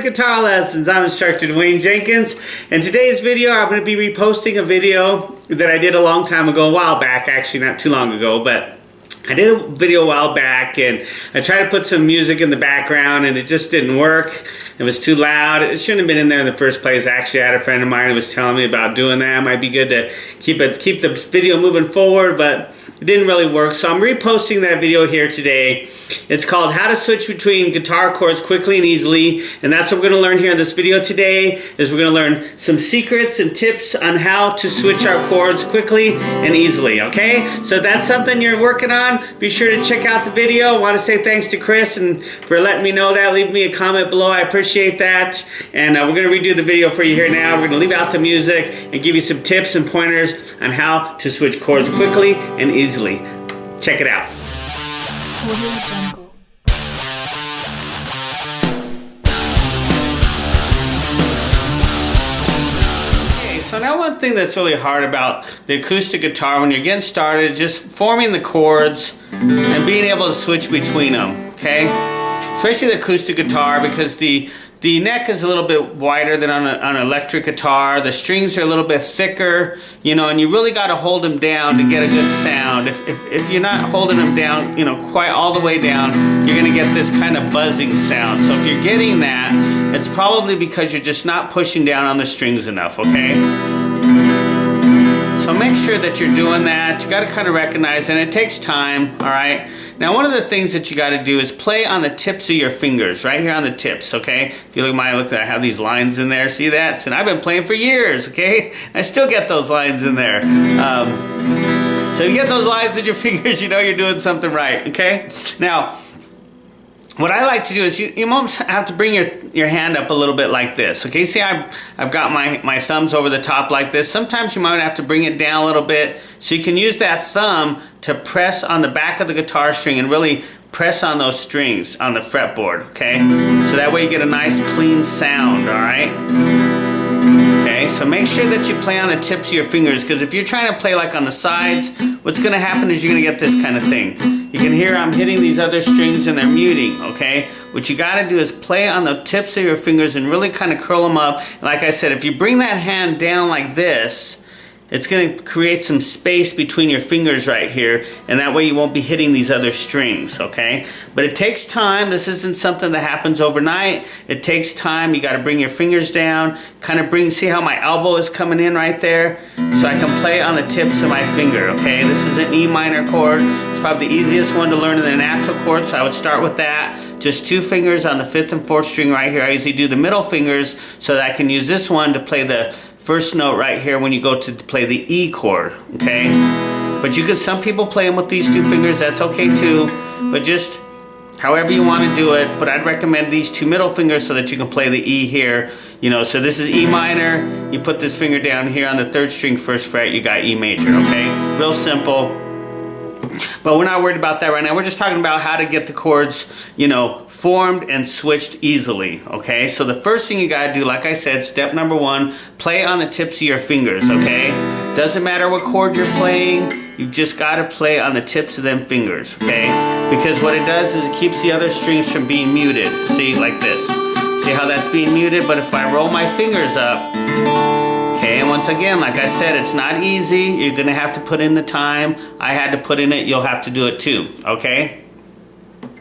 Guitar Lessons. I'm instructor Dwayne Jenkins. In today's video, I'm going to be reposting a video that I did a long time ago, a while back, actually not too long ago, but I did a video a while back and I tried to put some music in the background and it just didn't work. It was too loud. It shouldn't have been in there in the first place. Actually, I had a friend of mine who was telling me about doing that. It might be good to keep the video moving forward, but it didn't really work. So I'm reposting that video here today. It's called How to Switch Between Guitar Chords Quickly and Easily. And that's what we're going to learn here in this video today, is we're going to learn some secrets and tips on how to switch our chords quickly and easily, okay? So if that's something you're working on, be sure to check out the video. I want to say thanks to Chris and for letting me know that. Leave me a comment below. I appreciate that. And we're going to redo the video for you here now. We're going to leave out the music and give you some tips and pointers on how to switch chords quickly and easily. Check it out. Audio Jungle. So now one thing that's really hard about the acoustic guitar when you're getting started is just forming the chords and being able to switch between them, okay? Especially the acoustic guitar, because the neck is a little bit wider than on an electric guitar. The strings are a little bit thicker, you know, and you really got to hold them down to get a good sound. If you're not holding them down, you know, quite all the way down, you're going to get this kind of buzzing sound. So if you're getting that, it's probably because you're just not pushing down on the strings enough, okay? So make sure that you're doing that. You got to kind of recognize, and it takes time, all right? Now, one of the things that you got to do is play on the tips of your fingers, right here on the tips, okay? If you look at mine, look, I have these lines in there. See that? And I've been playing for years, okay? I still get those lines in there. So you get those lines in your fingers, you know you're doing something right, okay? Now, what I like to do is you almost have to bring your hand up a little bit like this. Okay, see I've got my thumbs over the top like this. Sometimes you might have to bring it down a little bit so you can use that thumb to press on the back of the guitar string and really press on those strings on the fretboard, okay? So that way you get a nice clean sound, all right? Okay, so make sure that you play on the tips of your fingers, because if you're trying to play like on the sides, what's going to happen is you're going to get this kind of thing. You can hear I'm hitting these other strings and they're muting, okay? What you got to do is play on the tips of your fingers and really kind of curl them up. And like I said, if you bring that hand down like this, it's going to create some space between your fingers right here, and that way you won't be hitting these other strings, okay? But it takes time. This isn't something that happens overnight. It takes time. You got to bring your fingers down, kind of see how my elbow is coming in right there, so I can play on the tips of my finger, okay? This is an E minor chord. It's probably the easiest one to learn in the natural chord, so I would start with that. Just 2 fingers on the 5th and 4th string right here. I usually do the middle fingers so that I can use this one to play the first note right here when you go to play the E chord, okay? But some people play them with these 2 fingers, that's okay too, but just however you want to do it. But I'd recommend these 2 middle fingers so that you can play the E here, you know. So this is E minor, you put this finger down here on the 3rd string, 1st fret, you got E major, okay? Real simple. But we're not worried about that right now. We're just talking about how to get the chords, you know, formed and switched easily, okay? So the first thing you gotta do, like I said, step number 1, play on the tips of your fingers, okay? Doesn't matter what chord you're playing, you've just gotta play on the tips of them fingers, okay? Because what it does is it keeps the other strings from being muted. See, like this. See how that's being muted? But if I roll my fingers up, okay, and once again, like I said, it's not easy. You're going to have to put in the time. I had to put in it. You'll have to do it too, okay?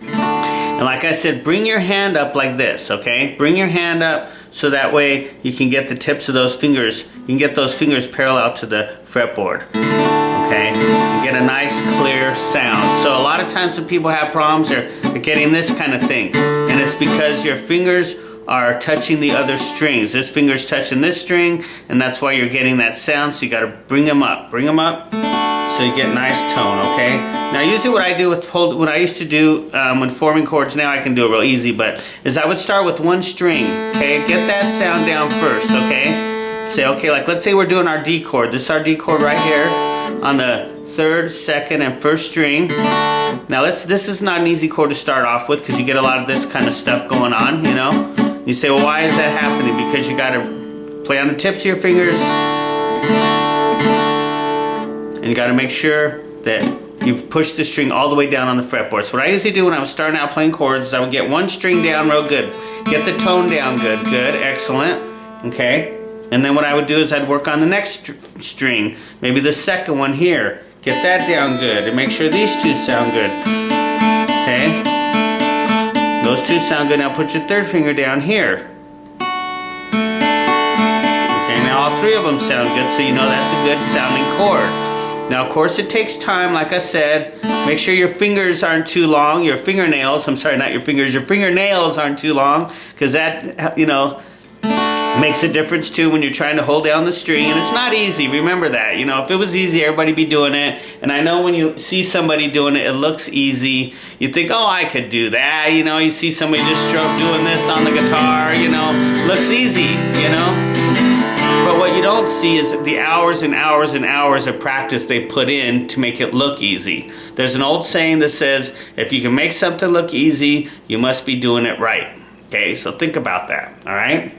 And like I said, bring your hand up like this, okay? Bring your hand up so that way you can get the tips of those fingers. You can get those fingers parallel to the fretboard, okay? And get a nice, clear sound. So a lot of times when people have problems, they're getting this kind of thing. And it's because your fingers are touching the other strings. This finger's touching this string, and that's why you're getting that sound. So you got to bring them up so you get nice tone, okay? Now usually what I do what I used to do when forming chords, now I can do it real easy, but is I would start with 1 string, okay? Get that sound down first, okay? Say, okay, like let's say we're doing our D chord. This is our D chord right here on the 3rd, 2nd, and 1st string. Now this is not an easy chord to start off with because you get a lot of this kind of stuff going on, you know? You say, well, why is that happening? Because you got to play on the tips of your fingers, and you got to make sure that you've pushed the string all the way down on the fretboard. So what I usually do when I was starting out playing chords is I would get one string down real good. Get the tone down good, excellent, okay? And then what I would do is I'd work on the next string, maybe the second one here. Get that down good and make sure these two sound good, okay? Those two sound good. Now put your third finger down here. Okay, now all three of them sound good, so you know that's a good sounding chord. Now, of course, it takes time, like I said. Make sure your fingers aren't too long. Your fingernails, I'm sorry, not your fingers, your fingernails aren't too long, because that, you know, makes a difference too when you're trying to hold down the string. And it's not easy, remember that. You know, if it was easy, everybody'd be doing it. And I know when you see somebody doing it, it looks easy. You think, oh, I could do that. You know, you see somebody just doing this on the guitar, you know, looks easy, you know. But what you don't see is the hours and hours and hours of practice they put in to make it look easy. There's an old saying that says, if you can make something look easy, you must be doing it right. Okay, so think about that, all right?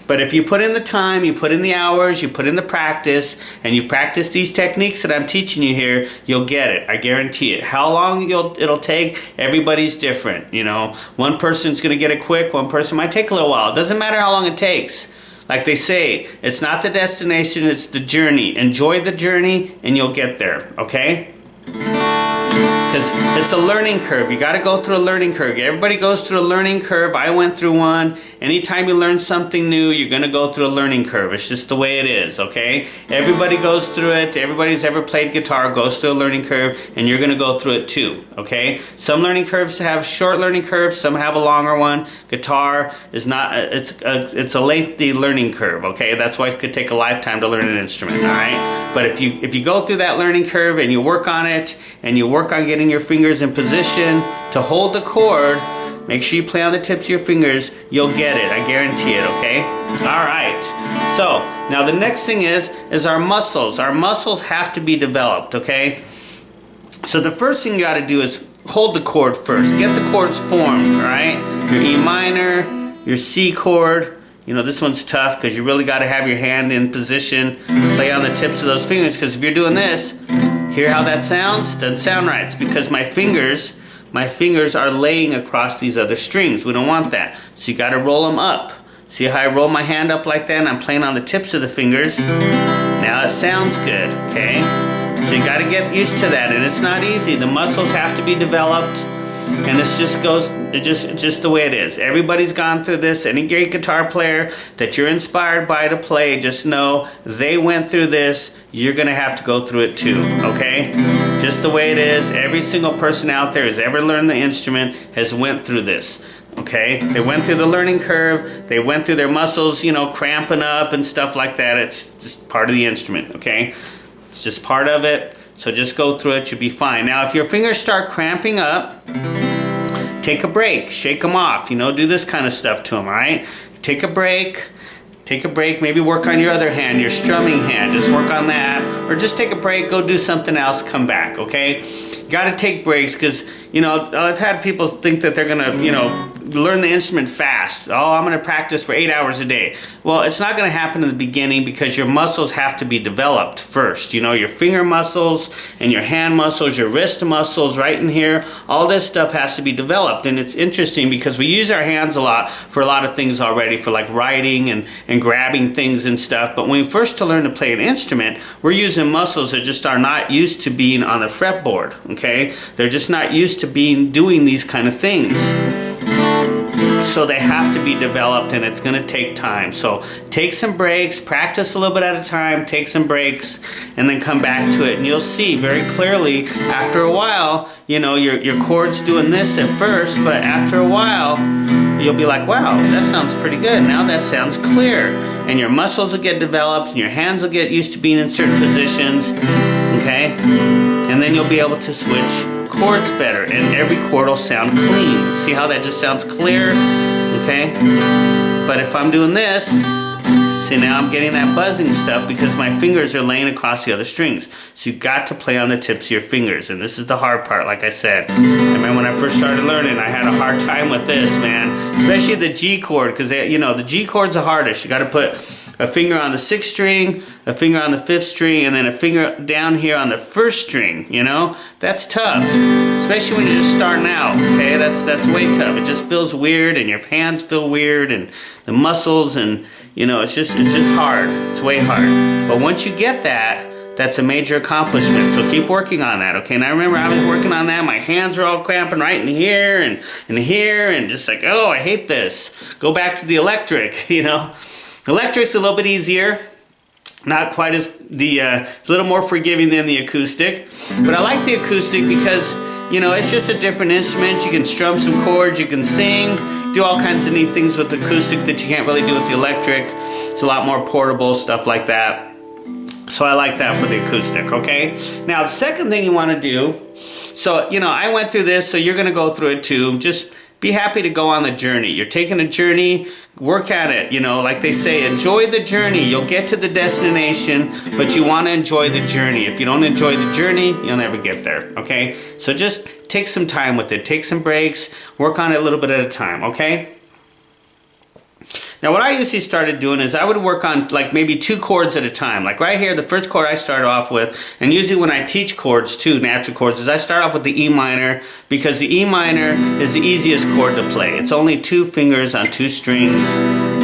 But if you put in the time, you put in the hours, you put in the practice, and you practice these techniques that I'm teaching you here, you'll get it. I guarantee it. How long it'll take, everybody's different. You know, one person's going to get it quick, one person might take a little while. It doesn't matter how long it takes. Like they say, it's not the destination, it's the journey. Enjoy the journey and you'll get there, okay? Because it's a learning curve. You got to go through a learning curve. Everybody goes through a learning curve. I went through one. Anytime you learn something new, you're going to go through a learning curve. It's just the way it is, okay? Everybody goes through it. Everybody's ever played guitar goes through a learning curve, and you're going to go through it too, okay? Some learning curves have short learning curves. Some have a longer one. Guitar is not, it's a lengthy learning curve, okay? That's why it could take a lifetime to learn an instrument, all right? But if you go through that learning curve and you work on it, and you work on getting your fingers in position to hold the chord, make sure you play on the tips of your fingers, you'll get it, I guarantee it, okay? All right, so now the next thing is our muscles. Our muscles have to be developed, okay? So the first thing you got to do is hold the chord first. Get the chords formed, all right? Your E minor, your C chord. You know, this one's tough because you really got to have your hand in position, play on the tips of those fingers, because if you're doing this, hear how that sounds? Doesn't sound right. It's because my fingers are laying across these other strings. We don't want that. So you got to roll them up. See how I roll my hand up like that and I'm playing on the tips of the fingers? Now it sounds good, okay? So you got to get used to that, and it's not easy. The muscles have to be developed, and it's just the way it is. Everybody's gone through this. Any great guitar player that you're inspired by to play, just know they went through this. You're gonna have to go through it too, okay? Just the way it is. Every single person out there who's ever learned the instrument has went through this, okay? They went through the learning curve. They went through their muscles, you know, cramping up and stuff like that. It's just part of the instrument, okay? It's just part of it. So just go through it, you'll be fine. Now, if your fingers start cramping up, take a break, shake them off, you know, do this kind of stuff to them, all right? Take a break, maybe work on your other hand, your strumming hand, just work on that, or just take a break, go do something else, come back, okay? You gotta take breaks, because, you know, I've had people think that they're gonna, you know, learn the instrument fast. Oh, I'm gonna practice for 8 hours a day. Well, it's not gonna happen in the beginning, because your muscles have to be developed first. You know, your finger muscles and your hand muscles, your wrist muscles right in here, all this stuff has to be developed. And it's interesting because we use our hands a lot for a lot of things already, for like writing and grabbing things and stuff. But when we first learn to play an instrument, we're using muscles that just are not used to being on the fretboard, okay? They're just not used to doing these kind of things. So they have to be developed, and it's going to take time. So take some breaks, practice a little bit at a time, take some breaks, and then come back to it. And you'll see very clearly after a while, you know, your chord's doing this at first, but after a while, you'll be like, wow, that sounds pretty good. Now that sounds clear. And your muscles will get developed, and your hands will get used to being in certain positions, okay? And then you'll be able to switch chords better, and every chord will sound clean. See how that just sounds clear? Okay? But if I'm doing this, see, now I'm getting that buzzing stuff because my fingers are laying across the other strings. So you've got to play on the tips of your fingers, and this is the hard part, like I said. I remember when I first started learning, I had a hard time with this, man. Especially the G chord, because, you know, the G chord's the hardest. You got to put a finger on the 6th string, a finger on the 5th string, and then a finger down here on the 1st string, you know? That's tough, especially when you're just starting out, okay? That's way tough. It just feels weird, and your hands feel weird, and the muscles, and, you know, it's just hard. It's way hard. But once you get that, that's a major accomplishment, so keep working on that, okay? And I remember I was working on that, my hands are all cramping right in here and here, and just like, oh, I hate this. Go back to the electric, you know? Electric's a little bit easier, not quite as, it's a little more forgiving than the acoustic, but I like the acoustic because, you know, it's just a different instrument. You can strum some chords, you can sing, do all kinds of neat things with the acoustic that you can't really do with the electric. It's a lot more portable, stuff like that. So I like that for the acoustic, okay? Now, the second thing you want to do, so, you know, I went through this, so you're going to go through it too. Just be happy to go on the journey. You're taking a journey, work at it, you know, like they say, enjoy the journey. You'll get to the destination, but you want to enjoy the journey. If you don't enjoy the journey, you'll never get there, okay? So just take some time with it. Take some breaks. Work on it a little bit at a time, okay? Now what I usually started doing is I would work on like maybe 2 chords at a time. Like right here, the first chord I start off with, and usually when I teach chords too, natural chords, is I start off with the E minor because the E minor is the easiest chord to play. It's only 2 fingers on 2 strings.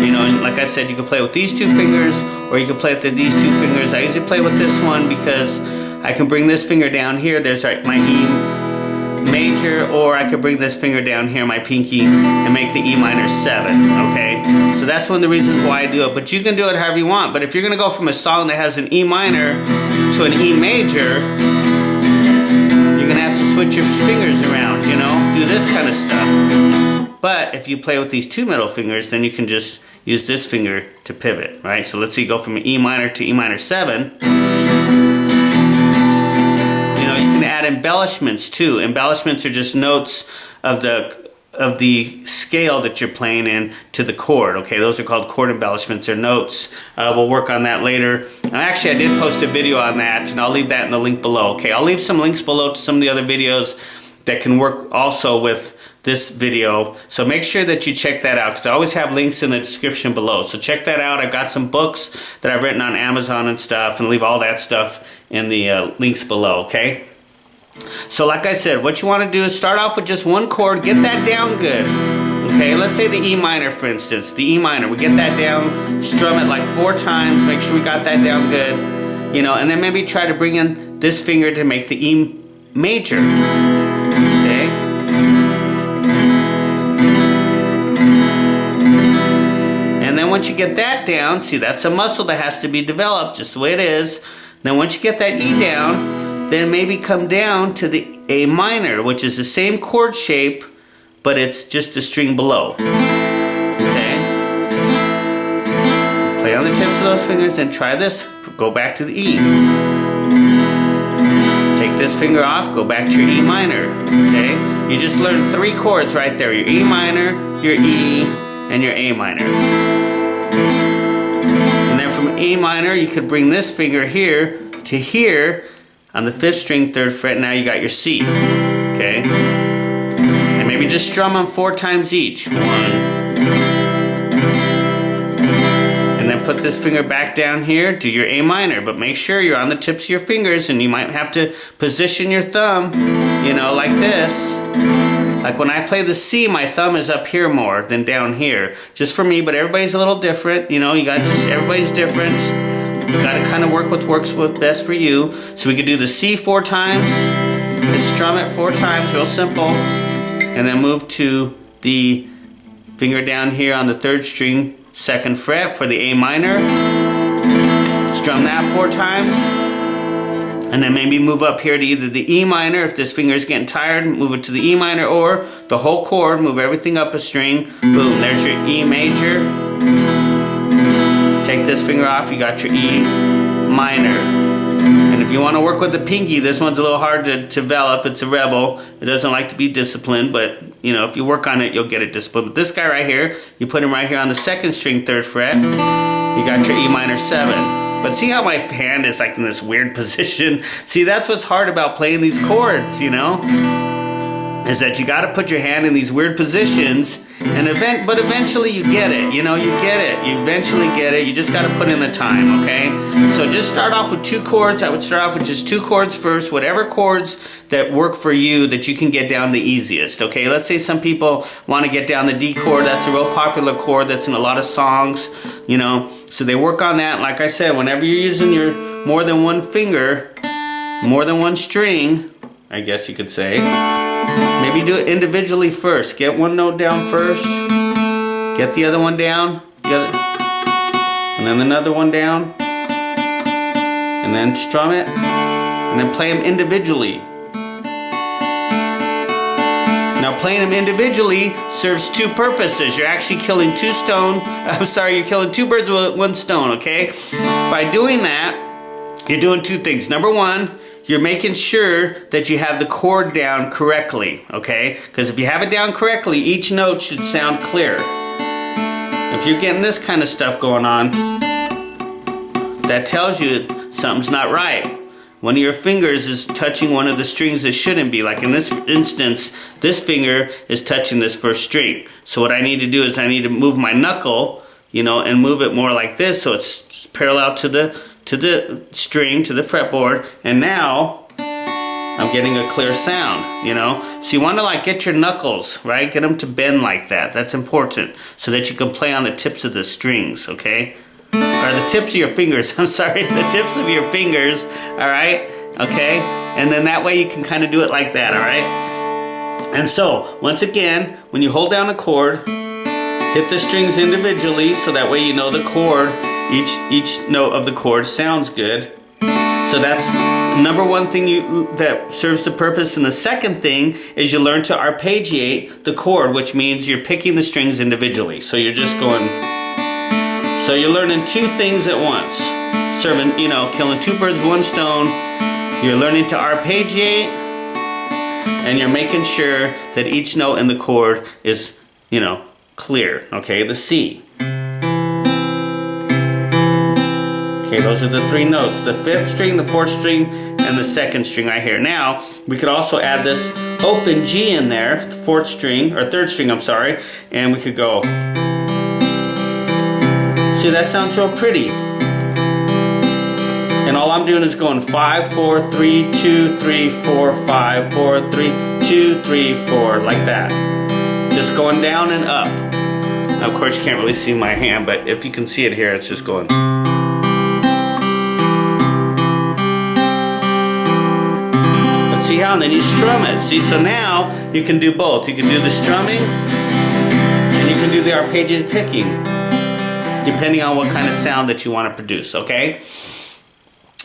You know, and like I said, you can play with these 2 fingers or you can play with these 2 fingers. I usually play with this one because I can bring this finger down here. There's like my E major, or I could bring this finger down here, my pinky, and make the E minor 7, okay? So that's one of the reasons why I do it, but you can do it however you want. But if you're gonna go from a song that has an E minor to an E major, you're gonna have to switch your fingers around, you know? Do this kind of stuff. But if you play with these 2 middle fingers, then you can just use this finger to pivot, right? So let's see, go from an E minor to E minor 7. Add embellishments too. Embellishments are just notes of the scale that you're playing in to the chord. Okay, those are called chord embellishments or notes. We'll work on that later. Actually, I did post a video on that, and I'll leave that in the link below. Okay, I'll leave some links below to some of the other videos that can work also with this video. So make sure that you check that out because I always have links in the description below. So check that out. I've got some books that I've written on Amazon and stuff, and leave all that stuff in the links below. Okay. So like I said, what you want to do is start off with just 1 chord, get that down good. Okay, let's say the E minor, for instance, the E minor. We get that down, strum it like 4 times, make sure we got that down good, you know, and then maybe try to bring in this finger to make the E major. Okay. And then once you get that down, see, that's a muscle that has to be developed just the way it is. Then once you get that E down, then maybe come down to the A minor, which is the same chord shape, but it's just a string below. Okay? Play on the tips of those fingers and try this. Go back to the E. Take this finger off, go back to your E minor. Okay? You just learned 3 chords right there. Your E minor, your E, and your A minor. And then from A minor, you could bring this finger here to here, on the 5th string, 3rd fret, now you got your C, okay? And maybe just strum them 4 times each. 1. And then put this finger back down here, do your A minor, but make sure you're on the tips of your fingers, and you might have to position your thumb, you know, like this. Like when I play the C, my thumb is up here more than down here. Just for me, but everybody's a little different, you know, you got just, everybody's different. You gotta kind of work what works best for you. So we could do the C 4 times, just strum it 4 times, real simple, and then move to the finger down here on the 3rd string, 2nd fret for the A minor. Strum that 4 times, and then maybe move up here to either the E minor. If this finger is getting tired, move it to the E minor, or the whole chord, move everything up a string. Boom, there's your E major. Take this finger off, you got your E minor. And if you want to work with the pinky, this one's a little hard to develop. It's a rebel. It doesn't like to be disciplined, but you know, if you work on it, you'll get it disciplined. But this guy right here, you put him right here on the 2nd string, 3rd fret. You got your E minor 7. But see how my hand is like in this weird position? See, that's what's hard about playing these chords, you know? Is that you got to put your hand in these weird positions, But eventually you get it. You get it. You eventually get it. You just got to put in the time, okay? So just start off with 2 chords. I would start off with just 2 chords first, whatever chords that work for you that you can get down the easiest, okay? Let's say some people want to get down the D chord. That's a real popular chord that's in a lot of songs, so they work on that. Like I said, whenever you're using your more than one finger, more than one string, I guess you could say, maybe do it individually first. Get one note down first, get the other one down, and then another one down, and then strum it, and then play them individually. Now playing them individually serves 2 purposes. You're actually killing 2 you're killing 2 birds with 1 stone, okay? By doing that, you're doing 2 things. Number 1, you're making sure that you have the chord down correctly, okay? Because if you have it down correctly, each note should sound clear. If you're getting this kind of stuff going on, that tells you something's not right. One of your fingers is touching one of the strings that shouldn't be. Like in this instance, this finger is touching this first string. So what I need to do is I need to move my knuckle, and move it more like this so it's parallel to the string, to the fretboard, and now I'm getting a clear sound, So you want to get your knuckles, right? Get them to bend like that. That's important so that you can play on the tips of the strings, okay? Or the tips of your fingers, I'm sorry, the tips of your fingers, all right? Okay? And then that way you can kind of do it like that, all right? And so, once again, when you hold down a chord, hit the strings individually so that way you know the chord, each note of the chord sounds good. So that's number 1 thing that serves the purpose. And the second thing is you learn to arpeggiate the chord, which means you're picking the strings individually. So you're just going... So you're learning 2 things at once. Killing 2 birds with 1 stone. You're learning to arpeggiate, and you're making sure that each note in the chord is, clear. Okay, the C. Okay, those are the 3 notes. The 5th string, the 4th string, and the 2nd string right here. Now, we could also add this open G in there, the 4th string, or 3rd string, I'm sorry, and we could go... See, that sounds real pretty. And all I'm doing is going 5, 4, 3, 2, 3, 4, 5, 4, 3, 2, 3, 4, like that. Just going down and up. Now, of course, you can't really see my hand, but if you can see it here, it's just going. But see how? And then you strum it. See, so now you can do both. You can do the strumming, and you can do the arpeggiated picking, depending on what kind of sound that you want to produce, okay?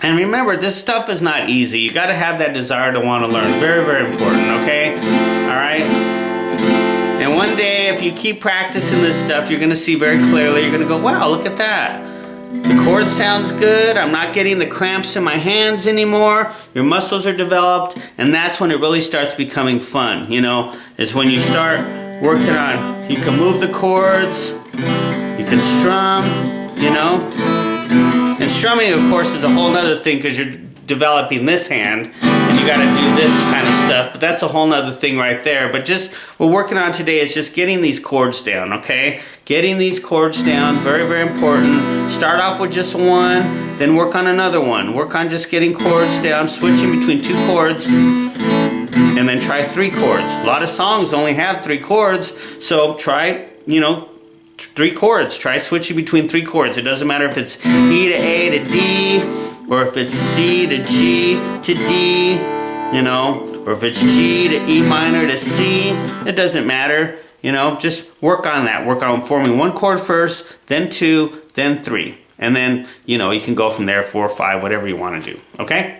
And remember, this stuff is not easy. You got to have that desire to want to learn. Very, very important, okay? All right? And one day, if you keep practicing this stuff, you're going to see very clearly. You're going to go, wow, look at that. The chord sounds good. I'm not getting the cramps in my hands anymore. Your muscles are developed. And that's when it really starts becoming fun, It's when you start working on, you can move the chords. You can strum, And strumming, of course, is a whole other thing because you're developing this hand and you got to do this kind of stuff. But that's a whole other thing right there. But just what we're working on today is just getting these chords down, okay? Getting these chords down, very, very important. Start off with just 1, then work on another one. Work on just getting chords down, switching between 2 chords, and then try 3 chords. A lot of songs only have 3 chords, so try, 3 chords. Try switching between 3 chords. It doesn't matter if it's E to A to D, or if it's C to G to D, or if it's G to E minor to C. It doesn't matter. Just work on that. Work on forming 1 chord first, then 2, then 3. And then, you can go from there, 4, 5, whatever you want to do. Okay?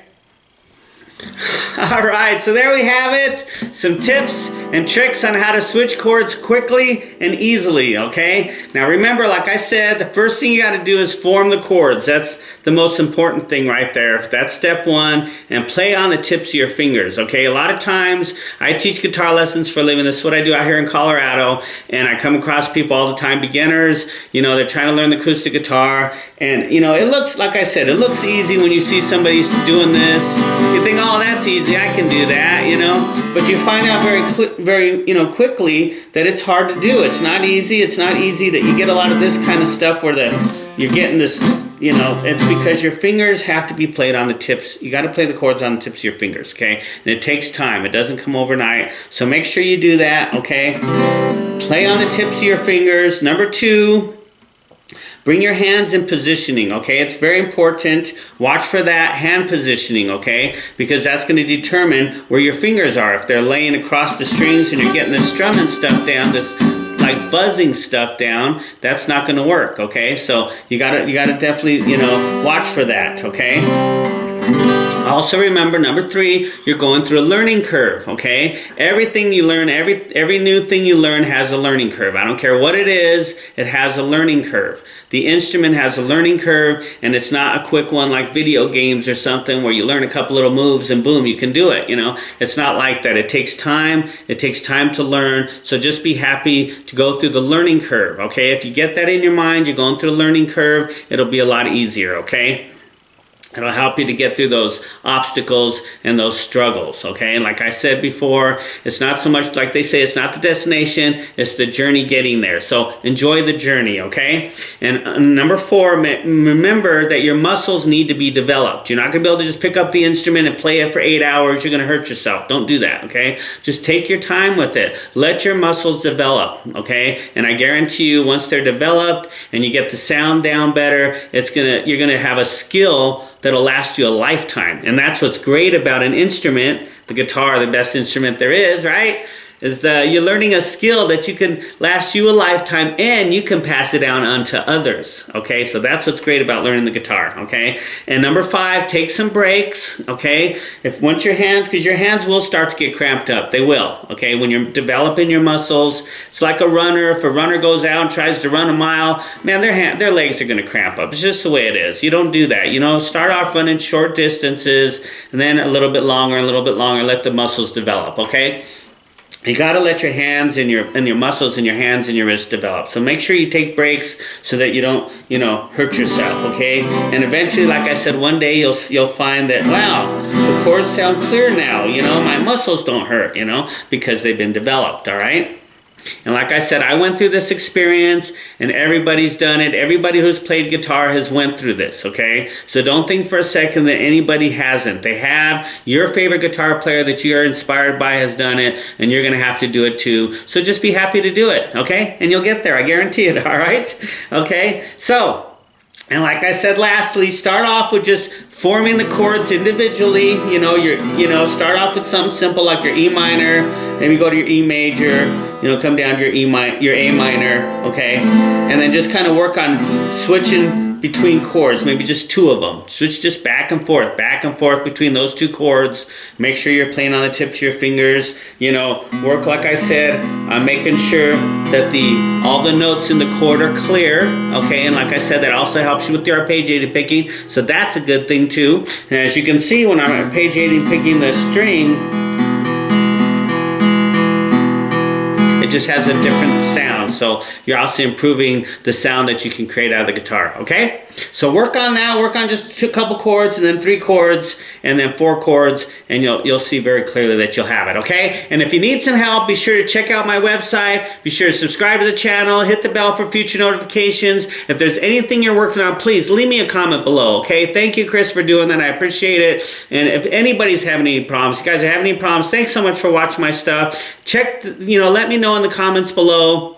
All right, so there we have it. Some tips and tricks on how to switch chords quickly and easily, okay? Now remember, like I said, the first thing you got to do is form the chords. That's the most important thing right there. That's step 1. And play on the tips of your fingers, okay? A lot of times, I teach guitar lessons for a living. This is what I do out here in Colorado. And I come across people all the time, beginners, they're trying to learn the acoustic guitar. And, it looks, like I said, it looks easy when you see somebody doing this. You think, oh, that's easy, I can do that, but you find out very quickly that it's hard to do. It's not easy. It's not easy that you get a lot of this kind of stuff where you're getting this, it's because your fingers have to be played on the tips. You got to play the chords on the tips of your fingers, okay? And it takes time. It doesn't come overnight. So make sure you do that, okay? Play on the tips of your fingers. Number 2, bring your hands in positioning, okay? It's very important. Watch for that hand positioning, okay? Because that's going to determine where your fingers are. If they're laying across the strings and you're getting this strumming stuff down, this like buzzing stuff down, that's not going to work, okay? So you gotta definitely, watch for that, okay? Also remember, number 3, you're going through a learning curve, okay? Everything you learn, every new thing you learn has a learning curve. I don't care what it is, it has a learning curve. The instrument has a learning curve, and it's not a quick one like video games or something where you learn a couple little moves and boom, you can do it, It's not like that. It takes time. It takes time to learn, so just be happy to go through the learning curve, okay? If you get that in your mind, you're going through the learning curve, it'll be a lot easier, okay? It'll help you to get through those obstacles and those struggles, okay? And like I said before, it's not so much like they say, it's not the destination, it's the journey getting there. So enjoy the journey, okay? And number 4, remember that your muscles need to be developed. You're not gonna be able to just pick up the instrument and play it for 8 hours. You're gonna hurt yourself. Don't do that, okay? Just take your time with it. Let your muscles develop, okay? And I guarantee you, once they're developed and you get the sound down better, you're gonna have a skill that'll last you a lifetime. And that's what's great about an instrument, the guitar, the best instrument there is, right? Is that you're learning a skill that you can last you a lifetime, and you can pass it down onto others, okay? So that's what's great about learning the guitar, okay? And number 5, take some breaks, okay? Because your hands will start to get cramped up. They will, okay? When you're developing your muscles, it's like a runner. If a runner goes out and tries to run a mile, man, their legs are gonna cramp up. It's just the way it is. You don't do that, Start off running short distances, and then a little bit longer, let the muscles develop, okay? You got to let your hands and your muscles in your hands and your wrists develop. So make sure you take breaks so that you don't, hurt yourself, okay? And eventually, like I said, one day you'll find that, wow, the chords sound clear now, my muscles don't hurt, because they've been developed, all right? And like I said, I went through this experience, and everybody's done it. Everybody who's played guitar has went through this, okay? So don't think for a second that anybody hasn't. They have. Your favorite guitar player that you are inspired by has done it, and you're going to have to do it too. So just be happy to do it, okay? And you'll get there. I guarantee it, all right? Okay? So, and like I said, lastly, start off with just forming the chords individually. Start off with something simple like your E minor. Maybe go to your E major. Come down to your A minor, okay? And then just kind of work on switching between chords, maybe just 2 of them. Switch just back and forth between those 2 chords. Make sure you're playing on the tips of your fingers. Work, like I said, on making sure that all the notes in the chord are clear, okay? And like I said, that also helps you with the arpeggiated picking, so that's a good thing too. And as you can see, when I'm arpeggiating picking the string, it just has a different sound, so you're also improving the sound that you can create out of the guitar, okay? So work on that, work on just a couple chords, and then 3 chords, and then 4 chords, and you'll see very clearly that you'll have it, okay? And if you need some help, be sure to check out my website, be sure to subscribe to the channel, hit the bell for future notifications. If there's anything you're working on, please leave me a comment below, okay? Thank you, Chris, for doing that. I appreciate it. And if anybody's having any problems, you guys are having any problems, thanks so much for watching my stuff. Let me know in the comments below,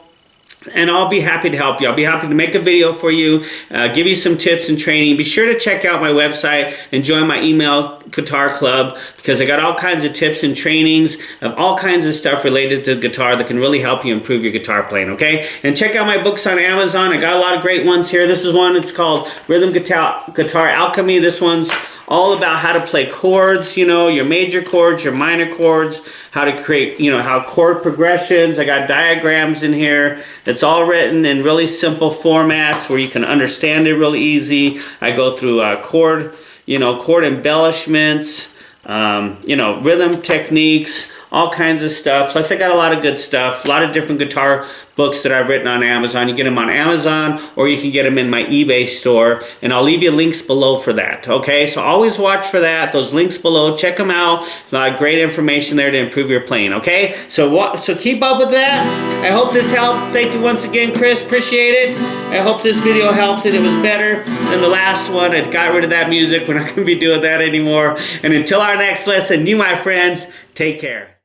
and I'll be happy to help you. I'll be happy to make a video for you, give you some tips and training. Be sure to check out my website and join my email guitar club, because I got all kinds of tips and trainings of all kinds of stuff related to guitar that can really help you improve your guitar playing, okay? And check out my books on Amazon. I got a lot of great ones here. This is one, it's called Rhythm Guitar Alchemy. This one's all about how to play chords, your major chords, your minor chords, how to create, how chord progressions. I got diagrams in here. It's all written in really simple formats where you can understand it really easy. I go through chord embellishments, rhythm techniques, all kinds of stuff. Plus, I got a lot of good stuff, a lot of different guitar books that I've written on Amazon. You get them on Amazon, or you can get them in my eBay store, and I'll leave you links below for that, okay? So always watch for that, those links below. Check them out. There's a lot of great information there to improve your playing, okay? So keep up with that. I hope this helped. Thank you once again, Chris. Appreciate it. I hope this video helped and it was better than the last one. It got rid of that music. We're not going to be doing that anymore. And until our next lesson, you, my friends, take care.